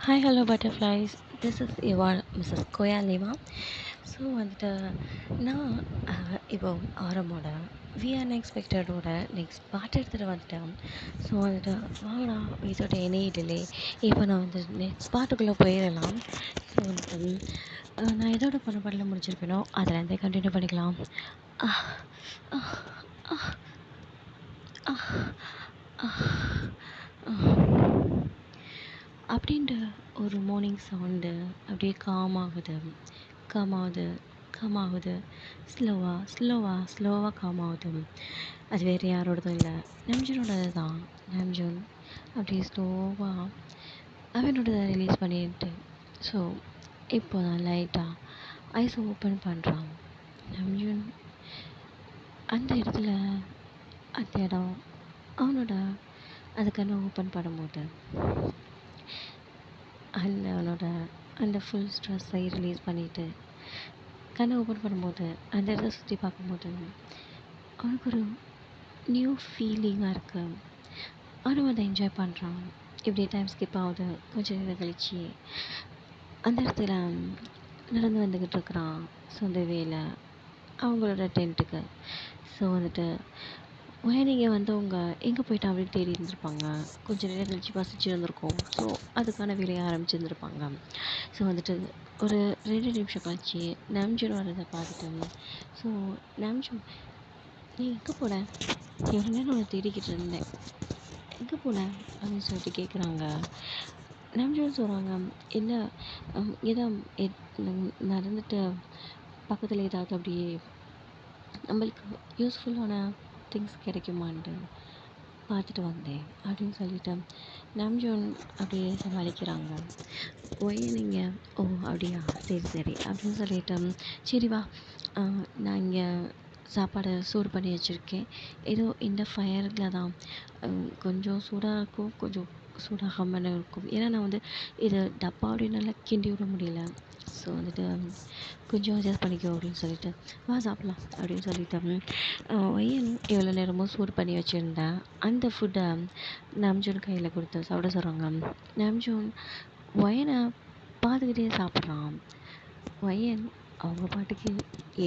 Hi hello butterflies. This is your Mrs கோயாலிவா. So வந்துட்டு நான் இப்போ ஆரமோட வி அன்எக்ஸ்பெக்டடோட நெக்ஸ்ட் பார்ட் எடுத்துகிட்டு வந்துட்டேன். ஸோ வந்துட்டு வாங்கடா வித்தவுட் எனி டிலே இப்போ நான் வந்து நெக்ஸ்ட் பார்ட்டுக்குள்ளே போயிடலாம். ஸோ வந்துட்டு நான் எதோட பண்ண பாடல முடிச்சிருப்பேனோ அதிலேருந்தே கண்டினியூ பண்ணிக்கலாம். ஆஹ், ஆஹ், ஆஹ், ஆஹ், ஆஹ், ஆஹ். அப்படின்ற ஒரு மார்னிங் சவுண்டு அப்படியே காமாகுது காமாகுது ஸ்லோவாக காமாகுது. அது வேறு யாரோடதும் இல்லை, நம்ஜூனோடது தான். நம்ஜூன் அப்படியே ஸ்லோவாக அவனோடதை ரிலீஸ் பண்ணிட்டு ஸோ இப்போ தான் லைட்டாக ஐஸ் ஓப்பன் பண்ணுறான் நம்ஜூன். அந்த இடத்துல அந்த இடம் அவனோட அந்த கண்ணை ஓப்பன் பண்ணும்போது அவனோட அந்த ஃபுல் ஸ்ட்ரெஸ்ஸை ரிலீஸ் பண்ணிவிட்டு கண்ணை ஓப்பன் பண்ணும்போது அந்த இடத்த சுற்றி பார்க்கும்போது அவனுக்கு ஒரு நியூ ஃபீலிங்காக இருக்குது. அவனும் அதை என்ஜாய் பண்ணுறான். இப்படி டைம் ஸ்கிப் ஆகுது. கொஞ்சம் நேரம் கழிச்சு அந்த இடத்துல நடந்து வந்துக்கிட்டு இருக்கிறான். ஸோ அந்த வேலை அவங்களோட டென்ட்டுக்கு. ஸோ வந்துட்டு நீங்கள் வந்தவங்க எங்கே போயிட்டா அப்படின்னு தேடி இருந்திருப்பாங்க. கொஞ்சம் நேரம் கழிச்சு பசிச்சு இருந்திருக்கும். ஸோ அதுக்கான வேலையை ஆரம்பிச்சிருந்துருப்பாங்க. ஸோ வந்துட்டு ஒரு 2 நிமிஷம் கழிச்சு நம்ஜூன் வரதை பார்த்துட்டு ஸோ நம்ஜூன், நீ எங்கே போன? எவ்வளோ நேரம் உன்னை தேடிக்கிட்டு இருந்தேன், எங்கே போன அப்படின்னு சொல்லிட்டு கேட்குறாங்க. நம்ஜூன் சொல்கிறாங்க, இல்லை ஏதோ நடந்துட்டு பக்கத்தில் ஏதாவது அப்படியே நம்மளுக்கு யூஸ்ஃபுல்லான திங்ஸ் கிடைக்குமான்ட்டு பார்த்துட்டு வந்தேன் அப்படின்னு சொல்லிட்டு நம்ஜூன் அப்படியே சமாளிக்கிறாங்க. ஒய் நீங்கள் ஓ அப்படியா சரி அப்படின்னு சொல்லிட்டு சரி வா, நான் இங்கே சாப்பாடு சூடு பண்ணி வச்சுருக்கேன். ஏதோ இந்த ஃபயரில் தான் கொஞ்சம் சூடாக இருக்கும், கொஞ்சம் சூடாகாமல் இருக்கும். ஏன்னா நான் வந்து இது டப்பா அப்படின்னு நல்லா கிண்டி விட முடியல. ஸோ வந்துட்டு கொஞ்சம் அட்ஜஸ்ட் பண்ணிக்கோ அப்படின்னு சொல்லிட்டு வா சாப்பிட்லாம் அப்படின்னு சொல்லிட்டு ஒய்யன் எவ்வளோ நேரமும் சூடு பண்ணி வச்சுருந்தேன் அந்த ஃபுட்டை நம்ஜூன் கையில் கொடுத்து சாப்பிட சொல்கிறாங்க. நம்ஜூன் ஒயனை பார்த்துக்கிட்டே சாப்பிட்றான். ஒயன் அவங்க பாட்டுக்கு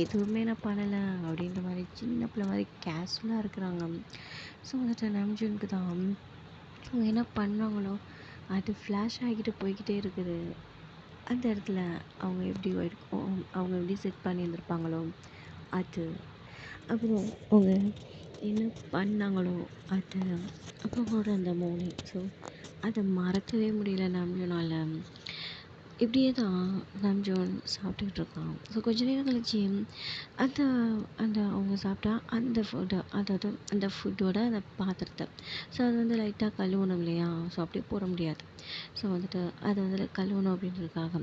எதுவுமே நான் பண்ணலை அப்படின்ற மாதிரி சின்ன பிள்ளை மாதிரி கேஷுவலாக இருக்கிறாங்க. ஸோ வந்துட்டு நம்ஜூனுக்கு தான் அவங்க என்ன பண்ணாங்களோ அது ஃப்ளாஷ் ஆகிக்கிட்டு போய்கிட்டே இருக்குது. அந்த இடத்துல அவங்க எப்படி அவங்க எப்படி செட் பண்ணியிருந்திருப்பாங்களோ அது, அப்புறம் அவங்க என்ன பண்ணாங்களோ அது, அப்புறம் அவங்களோட அந்த மார்னிங். ஸோ அதை மறக்கவே முடியல நம்ஜூனால். இப்படியே தான் நம்ஜூன் சாப்பிட்டுக்கிட்டு இருக்கான். ஸோ கொஞ்ச நேரம் கழிச்சு அந்த அந்த அவங்க சாப்பிட்டா அந்த ஃபுட்டு, அதாவது அந்த ஃபுட்டோட அந்த பாத்திரத்தை ஸோ அது வந்து லைட்டாக கழுவணும் இல்லையா. ஸோ அப்படியே போட முடியாது. ஸோ வந்துட்டு அதை வந்து கழுவணும் அப்படின்றதுக்காக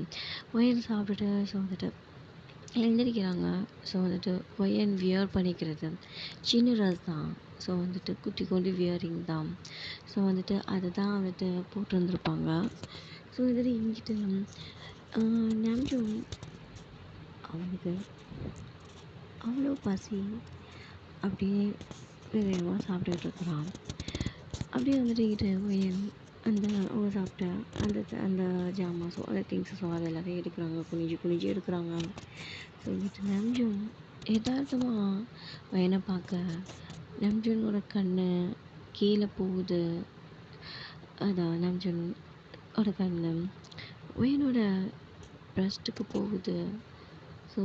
ஒயன் சாப்பிட்டுட்டு ஸோ வந்துட்டு எழுந்திரிக்கிறாங்க. ஸோ வந்துட்டு ஒயன் வியர் பண்ணிக்கிறது சின்ன ட்ரெஸ் தான். ஸோ வந்துட்டு குட்டி கொண்டு வியரிங் தான். ஸோ வந்துட்டு அதை தான் வந்துட்டு போட்டிருந்துருப்பாங்க. ஸோ வந்துட்டு இங்கிட்டு நம்ஜூன் அவனுக்கு அவ்வளோ பசி, அப்படியே வேகமாக சாப்பிட்டுக்கிட்டு இருக்கிறான். அப்படியே வந்துட்டு இங்கிட்டு ஒயன் அந்த அவங்க சாப்பிட்ட அந்த அந்த ஜாமான் ஸோ அந்த திங்ஸஸோ அது எல்லாத்தையும் எடுக்கிறாங்க, குனிஞ்சு குனிஞ்சு எடுக்கிறாங்க. ஸோ இங்கிட்டு நம்ஜூன் யதார்த்தமாக ஒயனை பார்க்க நம்ஜூனோட கண் கீழே போகுது. அதான் நம்ஜூனோட கண் ஒயனோட ப்ரெஸ்ட்டுக்கு போகுது. ஸோ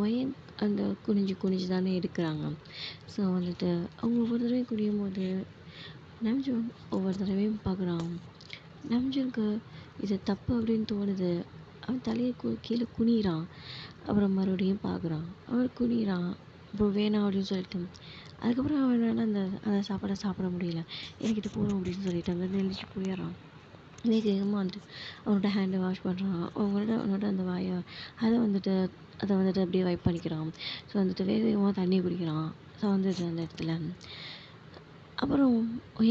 ஒயன் அந்த குனிஞ்சு தானே எடுக்கிறாங்க. ஸோ வந்துட்டு அவங்க ஒவ்வொரு தடவையும் குனியும் போது நம்ஜூன் ஒவ்வொரு தடவையும் பார்க்குறான். நம்ஜூனுக்கு இது தப்பு அப்படின்னு தோணுது. அவன் தலையை கீழே குனிகிறான். அப்புறம் மறுபடியும் பார்க்குறான். அவன் குனிகிறான். அப்புறம் வேணாம் அப்படின்னு சொல்லிட்டு அதுக்கப்புறம் அவனால் அந்த அந்த சாப்பாடை சாப்பிட முடியல. எனக்கு இது போதும் அப்படின்னு சொல்லிட்டு அங்கே எழுந்திரிச்சு போயிடுறான். வேகமாக வந்துட்டு அவனோட ஹேண்டை வாஷ் பண்ணுறான். அவனோட அந்த வாயை அதை வந்துட்டு அப்படியே வைப் பண்ணிக்கிறான். ஸோ வந்துட்டு வேகமாக தண்ணி குடிக்கிறான். ஸோ வந்துட்டு அந்த இடத்துல அப்புறம்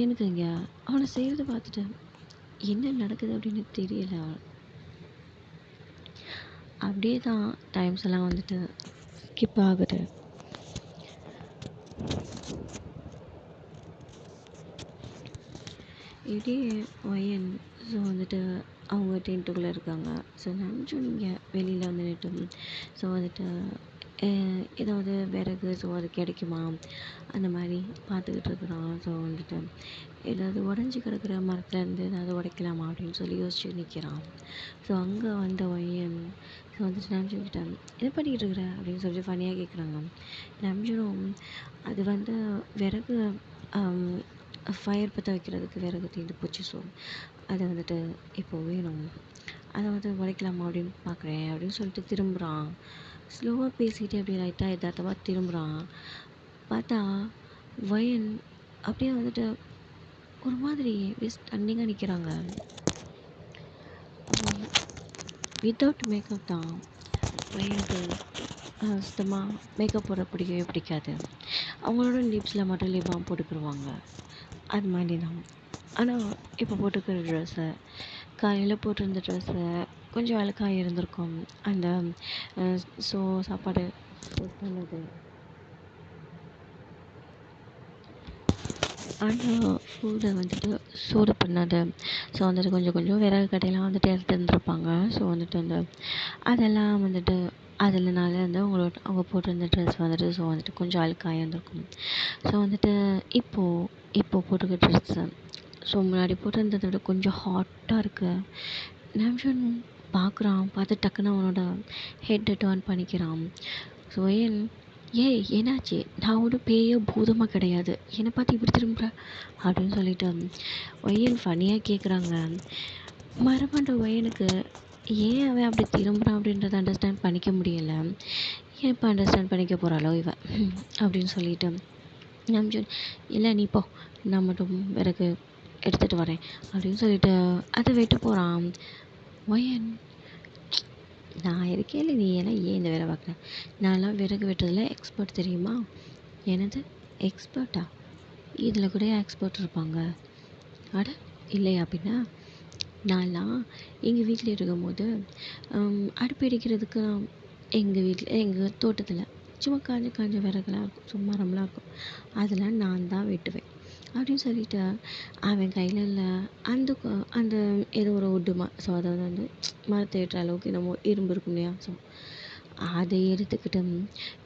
எனக்கு இங்கே அவனை செய்கிறத பார்த்துட்டு என்ன நடக்குது அப்படின்னு தெரியல. அப்படியே தான் டைம்ஸ் எல்லாம் வந்துட்டு ஸ்கிப் ஆகுது. இப்படியே ஒயன் ஸோ வந்துட்டு அவங்க டென்ட்டுக்குள்ளே இருக்காங்க. ஸோ நம்ஜுன் இங்கே வெளியில் வந்து நின்னுட்டு ஸோ வந்துட்டு ஏதாவது விறகு ஸோ அது கிடைக்குமா அந்த மாதிரி பார்த்துக்கிட்டு இருக்கிறான். ஸோ வந்துட்டு ஏதாவது உடஞ்சி கிடக்குற மரத்துலேருந்து ஏதாவது உடைக்கலாமா அப்படின்னு சொல்லி யோசிச்சு நிற்கிறான். ஸோ அங்கே வந்த ஒய்யன் ஸோ வந்துட்டு நம்ஜுன்கிட்ட என்ன பண்ணிக்கிட்டு இருக்கிற அப்படின்னு சொல்லி ஃபனியாக கேட்குறாங்க. நம்ஜுனும் அது வந்து விறகு ஃபயர் பற்ற வைக்கிறதுக்கு விறகு தீர்ந்து போச்சு. ஸோ அதை வந்துட்டு இப்போது வேணும், அதை வந்து உடைக்கலாமா அப்படின்னு பார்க்குறேன் அப்படின்னு சொல்லிட்டு திரும்புகிறான். ஸ்லோவாக பேசிக்கிட்டே அப்படியே லைட்டாக எதார்த்தமாக திரும்புகிறான். பார்த்தா வயன் அப்படியே வந்துட்டு ஒரு மாதிரி ஸ்டன்னிங்காக நிற்கிறாங்க. வித்தவுட் மேக்கப் தான். வயனுக்கு சுத்தமாக மேக்கப் போட பிடிக்கவே பிடிக்காது. அவங்களோட லிப்ஸில் மட்டும் லிப் பாம் போட்டுக்கிடுவாங்க, அது மாதிரி தான். ஆனால் இப்போ போட்டுக்கிற ட்ரெஸ்ஸை காலையில் போட்டிருந்த ட்ரெஸ்ஸை கொஞ்சம் அழுக்காக இருந்திருக்கும். அந்த சாப்பாடு பண்ணது ஆனால் ஃபுட்டை வந்துட்டு சூடு பண்ணது. ஸோ வந்துட்டு கொஞ்சம் கொஞ்சம் விறகு கடையெல்லாம் வந்துட்டு எடுத்து இருந்திருப்பாங்க. ஸோ வந்துட்டு அந்த அதெல்லாம் வந்துட்டு அதனால வந்து அவங்க போட்டிருந்த ட்ரெஸ் வந்துட்டு ஸோ வந்துட்டு கொஞ்சம் அழுக்காக இருந்திருக்கும். ஸோ வந்துட்டு இப்போது போட்டுக்கிற ட்ரெஸ்ஸு ஸோ முன்னாடி போட்டிருந்ததை விட கொஞ்சம் ஹாட்டாக இருக்குது. நம்ஜுன் பார்க்குறான். பார்த்து டக்குன்னு அவனோட ஹெட்டை டர்ன் பண்ணிக்கிறான். ஸோ என்னாச்சு, நான் ஒன்றும் பேயோ பூதமாக கிடையாது, என்னை பார்த்து இப்படி திரும்புகிற அப்படின்னு சொல்லிட்டு ஒய்யன் ஃபனியாக கேட்குறாங்க. மரமண்ட ஒய்யனுக்கு ஏன் அவன் அப்படி திரும்புகிறான் அப்படின்றத அண்டர்ஸ்டாண்ட் பண்ணிக்க முடியலை. ஏன் இப்போ அண்டர்ஸ்டாண்ட் பண்ணிக்க போகிறாளோ இவ அப்படின்னு சொல்லிட்டு நம்ஜுன் இல்லை நீ போ, நான் மட்டும் விறகு எடுத்துகிட்டு வரேன் அப்படின்னு சொல்லிட்டு அதை வெட்ட போகிறான். ஒயன் நான் இருக்கேன், நீ எல்லாம் ஏன் இந்த வேலை பார்க்குற, நான்லாம் விறகு வெட்டுறதுல எக்ஸ்பர்ட் தெரியுமா. எனது எக்ஸ்பர்ட்டா, இதில் கூட எக்ஸ்பர்ட் இருப்பாங்க. அட இல்லையா அப்படின்னா, நான்லாம் எங்கள் வீட்டில் இருக்கும்போது அடுப்பு எரிக்கிறதுக்கு எங்கள் வீட்டில் எங்கள் தோட்டத்தில் சும்மா காஞ்ச விறகுலாம் இருக்கும், சும்மா மரம்லாம் இருக்கும், அதெல்லாம் நான் தான் வெட்டுவேன் அப்படின்னு சொல்லிட்டு அவன் கையில் இல்லை அந்த ஏதோ ஒரு உட்டுமா ஸோ அதை வந்து மரத்தை வெட்டுற அளவுக்கு நம்ம இரும்பு இருக்கும் இல்லையா. ஸோ அதை எடுத்துக்கிட்டு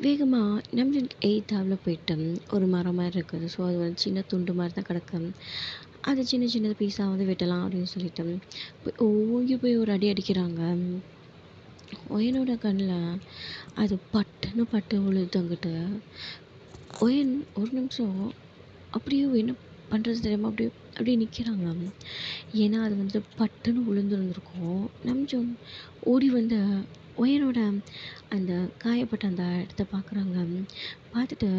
வேகமாக நம்ம எய்த்தாவில் போயிட்டு ஒரு மரம் மாதிரி இருக்குது. ஸோ அது வந்து சின்ன துண்டு மாதிரி தான் கிடக்கு. அதை சின்ன பீஸாக வந்து வெட்டலாம் அப்படின்னு சொல்லிட்டு ஓங்கி போய் ஒரு அடி அடிக்கிறாங்க. ஒயனோட கண்ணில் அது பட்டு விழுதுங்கிட்டு ஒயன் ஒரு நிமிஷம் அப்படியே என்ன பண்ணுறது தெரியாமல் அப்படியே நிற்கிறாங்க. ஏன்னா அது வந்து பட்டுன்னு விழுந்துருந்துருக்கும். நம்ஜுன் ஓடி வந்த ஒயனோட அந்த காயப்பட்ட அந்த இடத்த பார்க்குறாங்க. பார்த்துட்டு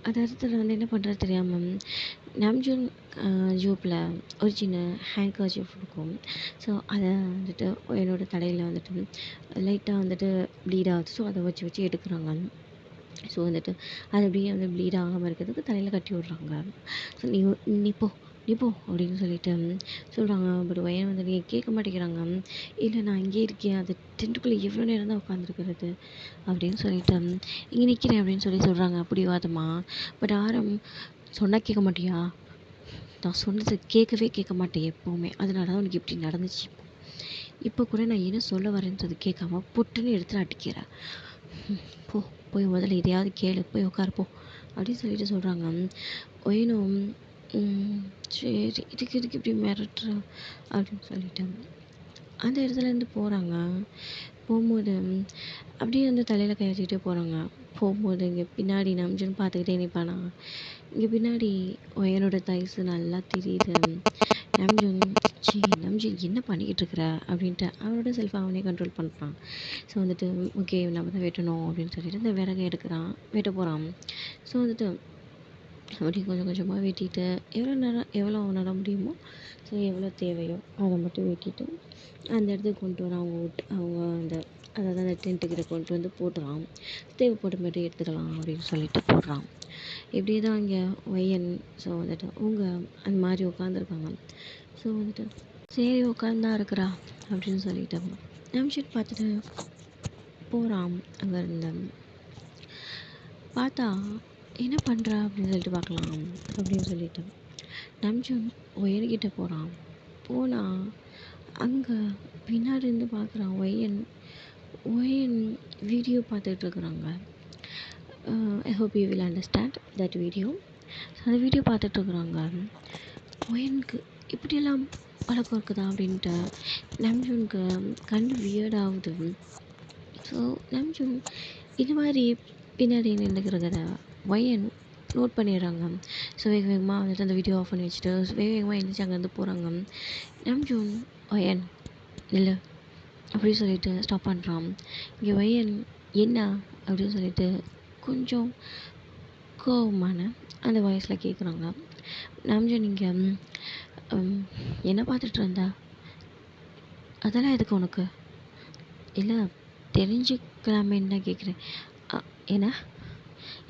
அந்த இடத்துல வந்து என்ன பண்ணுறது தெரியாமல் நம்ஜுன் ஜோப்பில் ஒரு சின்ன ஹேங்கர்ச்சிஃப் இருக்கும். ஸோ அதை வந்துட்டு ஒயனோட தலையில் வந்துட்டு லைட்டாக வந்துட்டு ப்ளீட் ஆகுது. ஸோ அதை வச்சு எடுக்கிறாங்க. ஸோ வந்துட்டு அது அப்படியே வந்து ப்ளீட் ஆகாமல் இருக்கிறதுக்கு தலையில் கட்டி விட்றாங்க. ஸோ நீ போ அப்படின்னு சொல்லிட்டு சொல்கிறாங்க. பட் ஒயன் வந்து நீங்கள் கேட்க மாட்டேங்கிறாங்க. இல்லை நான் இங்கே இருக்கேன், அது டென்ட்டுக்குள்ளே எவ்வளோ நேரம் தான் உட்காந்துருக்கிறது அப்படின்னு சொல்லிட்டு இங்கே நிற்கிறேன் அப்படின்னு சொல்கிறாங்க பிடிவாதமா. பட் ஆரம் சொன்னால் கேட்க மாட்டியா, நான் சொன்னது கேட்க மாட்டேன் எப்போவுமே, அதனால தான் உனக்கு இப்படி நடந்துச்சு. இப்போ கூட நான் என்ன சொல்ல வரேன்றது கேட்காம புட்டுன்னு எடுத்துகிட்டு அடிக்கிறேன். போய் முதல்ல இதையாவது கேளு, போய் உட்காருப்போ அப்படின்னு சொல்லிட்டு சொல்கிறாங்க. ஒயனும் சரி இதுக்கு இப்படி மிரட்டுற அப்படின்னு சொல்லிட்டாங்க. அந்த இடத்துலேருந்து போகிறாங்க. போகும்போது அப்படியே வந்து தலையில் கை வச்சுக்கிட்டே போகிறாங்க. போகும்போது இங்கே பின்னாடி நம்ஜுன்னு பார்த்துக்கிட்டே நிற்பானா. இங்கே பின்னாடி ஒயனோட தைஸு நல்லா தெரியுது. நம்ஜுன் என்ன பண்ணிக்கிட்டு இருக்கிற அப்படின்ட்டு அவனோட செல்ஃபை அவனே கண்ட்ரோல் பண்ணுறான். ஸோ வந்துட்டு ஓகே நம்ம தான் வெட்டணும் அப்படின்னு சொல்லிட்டு இந்த விறகை வெட்ட போகிறான். ஸோ வந்துட்டு அப்படி கொஞ்சமாக வெட்டிட்டு எவ்வளோ நட முடியுமோ, ஸோ எவ்வளோ தேவையோ அதை மட்டும் வெட்டிட்டு அந்த இடத்துக்கு கொண்டு வரான். அவங்க அதாவது அந்த டென்ட்டுக்கிட்ட கொண்டு வந்து போட்டுறான். தேவைப்படும் போது எடுத்துக்கலாம் அப்படின்னு சொல்லிட்டு போடுறான். இப்படி தான் இங்கே ஒயன் ஸோ வந்துட்டு அவங்க அந்த மாதிரி உட்காந்துருக்காங்க. ஸோ வந்துட்டு சரி உட்காந்துதான் இருக்கிறா அப்படின்னு சொல்லிட்டு நம்ஷிட் பார்த்துட்டு போகிறான். அங்கே இருந்த பார்த்தா என்ன பண்ணுறா அப்படின்னு சொல்லிட்டு பார்க்கலாம் அப்படின்னு சொல்லிட்டு நம்ஜுன் ஒயர்கிட்ட போகிறான். போனால் அங்கே பின்னாடி இருந்து பார்க்குறான் ஒயன். ஒயன் வீடியோ பார்த்துட்ருக்குறாங்க. I hope you will understand that video. So அந்த வீடியோ பார்த்துட்ருக்குறாங்க. ஒயனுக்கு இப்படியெல்லாம் பழக்கம் இருக்குதா அப்படின்ட்டு நம்ஜூனுக்கு கண்டு வியர்டாகுது. ஸோ நம்ஜூன் இது மாதிரி பின்னாடி நின்றுக்கிறத ஒயன் நோட் பண்ணிடுறாங்க. ஸோ வேக வேகமாக வந்துட்டு அந்த வீடியோ ஆஃப் பண்ணி வச்சுட்டு வேக வேகமாக எழுந்திரிச்சு அங்கேருந்து போகிறாங்க. நம்ஜூன் ஒயன் இல்லை அப்படின்னு சொல்லிட்டு ஸ்டாப் பண்ணுறான். இங்கே ஒயன் என்ன அப்படின்னு சொல்லிட்டு கொஞ்சம் கோவமான அந்த வாய்ஸில் கேட்குறாங்க. நம்ஜூன் இங்கே என்ன பார்த்துட்டு இருந்தா, அதெல்லாம் எதுக்கு உனக்கு? இல்லை தெரிஞ்சுக்கலாமேன்னு தான் கேட்குறேன். ஏன்னா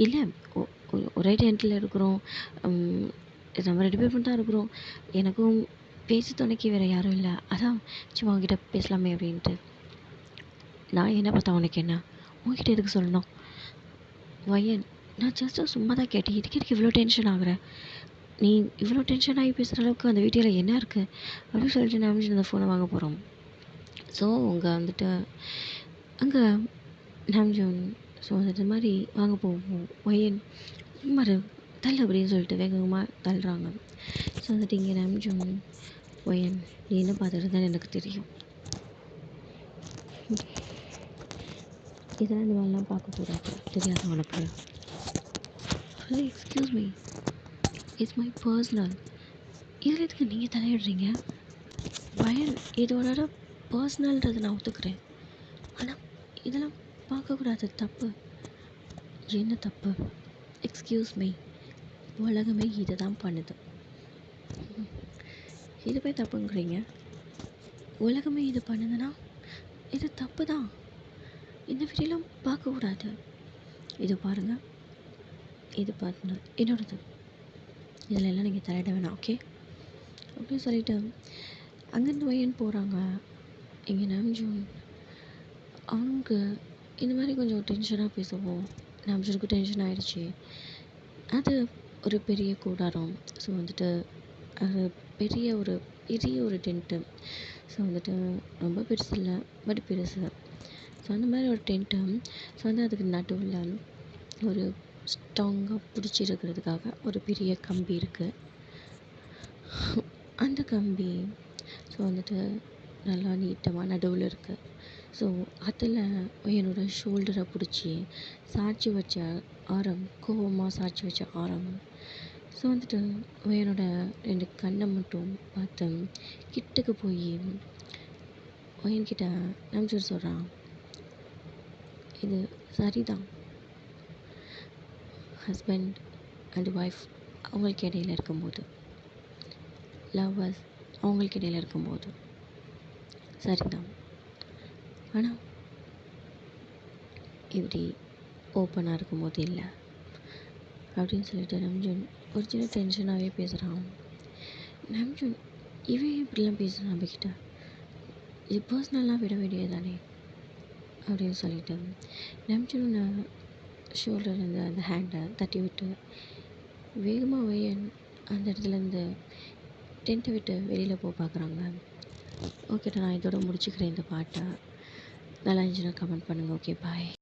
இல்லை ஒரே டென்ட்டில் இருக்கிறோம், நம்ம 2 பேர் மட்டும் தான் இருக்கிறோம், எனக்கும் பேசி துணைக்கி வேறு யாரும் இல்லை, அதான் சும்மா உங்ககிட்ட பேசலாமே அப்படின்ட்டு. நான் என்ன பார்த்தா உனக்கு என்ன? உங்ககிட்ட எதுக்கு சொல்லணும்? வயன் நான் ஜஸ்ட்டு சும்மா தான் கேட்டேன், இதுக்கு இவ்வளோ டென்ஷன் ஆகுற? நீ இவ்வளோ டென்ஷன் ஆகி பேசுகிற அளவுக்கு அந்த வீடியோவில் என்ன இருக்குது அப்படின்னு சொல்லிட்டு நான் அந்த ஃபோனை வாங்க போகிறோம். ஸோ அங்கே வந்துட்டு அங்கே நாம்ஜூன் ஸோ அது மாதிரி வாங்க போவோம். ஒயன் மறு தள்ளு அப்படின்னு சொல்லிட்டு வேகமாக தள்ளுறாங்க. ஸோ வந்துட்டு இங்கே நாம்ஜூன் ஒயன் நீ என்ன பார்த்துட்டு தான் எனக்கு தெரியும், இதெல்லாம் இந்த மாதிரிலாம் பார்க்கக்கூடாது, தெரியாது உனக்கு? Excuse me, it's my personal. இதில் எதுக்கு நீங்கள் தலையிடுறீங்க? பயன் இதோட பர்சனல்ன்றது நான் ஒத்துக்கிறேன், ஆனால் இதெல்லாம் பார்க்கக்கூடாது, தப்பு. என்ன தப்பு? எக்ஸ்கியூஸ் மீ, உலகமே இதை தான் பண்ணுது, இது போய் தப்புங்கிறீங்க? உலகமே இது பண்ணுதுன்னா இது தப்பு தான், இந்த வீடியோலாம் பார்க்கக்கூடாது. இது பாருங்கள், இது பாருங்க என்னோடது, இதில் எல்லாம் நீங்கள் தலையிட வேணாம், ஓகே அப்படின்னு சொல்லிவிட்டு அங்கேருந்து வயன் போகிறாங்க. இங்கே நாம்ஜூன் அவங்க இந்த மாதிரி கொஞ்சம் டென்ஷனாக பேசுவோம். நாம்ஜூனுக்கு டென்ஷன் ஆகிடுச்சி. அது ஒரு பெரிய கூடாரம். ஸோ வந்துட்டு அது பெரிய ஒரு டென்ட்டு. ஸோ வந்துட்டு ரொம்ப பெருசு இல்லை, பட் பெருசு. ஸோ அந்த மாதிரி ஒரு டென்ட்டு. ஸோ வந்து அதுக்கு நடுவில் ஒரு ஸ்ட்ராங்காக பிடிச்சிருக்கிறதுக்காக ஒரு பெரிய கம்பி இருக்குது. அந்த கம்பி ஸோ வந்துட்டு நல்லா நீட்டமாக நடுவில் இருக்குது. ஸோ அதில் என்னோட ஷோல்டரை பிடிச்சி சாய்ச்சி வச்ச ஆரம், கோவமாக சாய்ச்சி வச்ச ஆரம். ஸோ வந்துட்டு என்னோட 2 கண்ணை மட்டும் பார்த்து கிட்டக்கு போய் என்கிட்ட நம்பிச்சு சொல்கிறான், இது சரிதான், ஹஸ்பண்ட் அண்ட் ஒய்ஃப் அவங்களுக்கு இடையில இருக்கும்போது, லவ்வர்ஸ் அவங்களுக்கு இடையில இருக்கும்போது சரிதான், ஆனால் இப்படி ஓப்பனாக இருக்கும்போது இல்லை அப்படின்னு சொல்லிட்டு நம்ஜூன் ஒரு சின்ன டென்ஷனாகவே பேசுகிறான். நம்ஜூன் இவன் இப்படிலாம் பேசுகிறான் நம்மக்கிட்ட, இது பர்சனலாக விட வேண்டியது தானே அப்படின்னு சொல்லிட்டு நம்ஜூன் ஷோல்டர்லேருந்து அந்த ஹேண்டை தட்டி விட்டு வேகமாக வயன் அந்த இடத்துலேருந்து டென்ட்டை விட்டு வெளியில் போக பார்க்குறாங்க. ஓகேடா, நான் இதோட முடிச்சுக்கிறேன் இந்த பாட்டை. நல்லா இருந்துச்சுன்னா கமெண்ட் பண்ணுங்கள். ஓகே, பாய்.